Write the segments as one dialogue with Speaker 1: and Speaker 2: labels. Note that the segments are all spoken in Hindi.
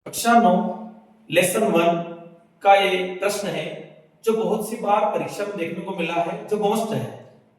Speaker 1: कक्षा 9 लेसन 1 का ये प्रश्न है जो बहुत सी बार परीक्षा में देखने को मिला है, जो मोस्ट है।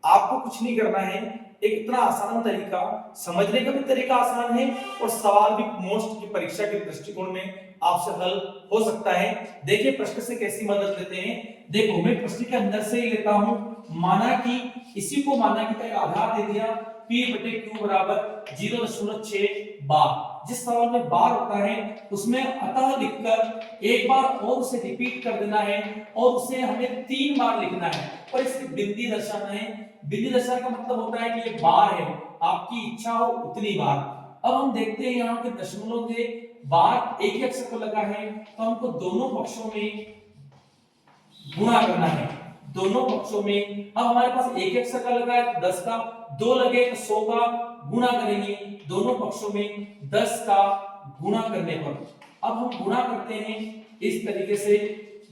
Speaker 1: आपको कुछ नहीं करना है, एक इतना आसान तरीका, समझने का भी तरीका आसान है और सवाल भी मोस्ट की परीक्षा के दृष्टिकोण में आपसे हल हो सकता है। देखिए प्रश्न से कैसी मदद लेते हैं। देखो मैं प्रश्न के अंदर से ही लेता हूं। माना कि इसी को माना कि आधार दे दिया P बटे Q बराबर 0.6 बार। जिस सवाल में बार होता है उसमें अतः लिखकर एक बार और उसे रिपीट कर देना है और उसे हमें 3 बार लिखना है और इसकी बिंदी दर्शाना है। बिंदी दर्शाने का मतलब होता है कि ये बार है, आपकी इच्छा हो उतनी बार। अब हम देखते हैं यहाँ के दशमलव के बार एक ही अक्षर को लगा है तो हमको दोनों पक्षों में गुणा करना है। दोनों पक्षों में अब हमारे पास एक अक्षर का लगा है 10 का, 2 लगे तो 100 का गुणा करेंगे। दोनों पक्षों में 10 का गुणा करने पर अब हम गुणा करते हैं इस तरीके से।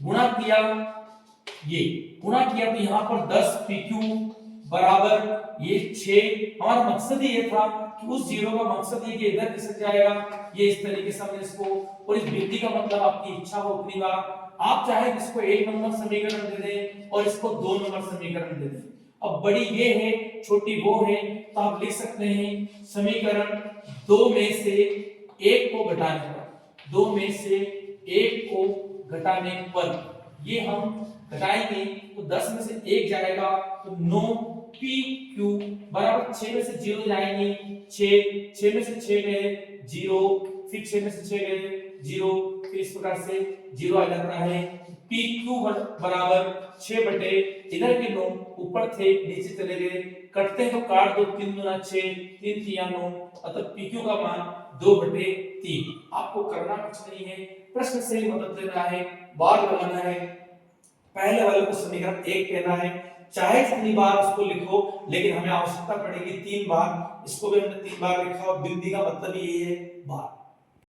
Speaker 1: गुणा किया, ये गुणा किया तो यहाँ पर 10 PQ बराबर ये 6। हमारा मकसद ही ये था कि उस जीरो का मकसद ये कि इधर खिसक जाएगा, ये इस तरीके से हमने इसको, और इस बिंदी का मतलब आपकी इच्छा हो उतनी बार। आप चाहे इसको 1 नंबर समीकरण दे दें और इसको 2 नंबर समीकरण दे दें। अब बड़ी ये है, छोटी वो है, तो आप लिख सकते हैं समीकरण 2 में से 1 को घटाने पर, 2 में से 1 को घटाने पर ये हम घटाएंगे तो 10 में से 1 जाएगा तो 9 PQ बराबर 6 में से 0 जाएंगे 6 में से 6 गए 0, फिर 6 में से 6 गए 0, फिर इस प्रकार से 0 आ जाता है। PQ बराबर 6 बटे इधर के 9 ऊपर थे नीचे चले गए, कटते हैं तो काट दो, 3 दूना 6, 3 तिया 9, अतः PQ का मान 2 बटे 3। आपको करना कुछ नहीं है, प्रश्न से ही मदद लेना है, बार लगाना है। पहले वाले को समीकरण 1 कहना है, चाहे जितनी बार उसको लिखो, लेकिन हमें आवश्यकता पड़ेगी 3 बार। इसको भी हमने 3 बार लिखा और बिंदी का मतलब ये है बार।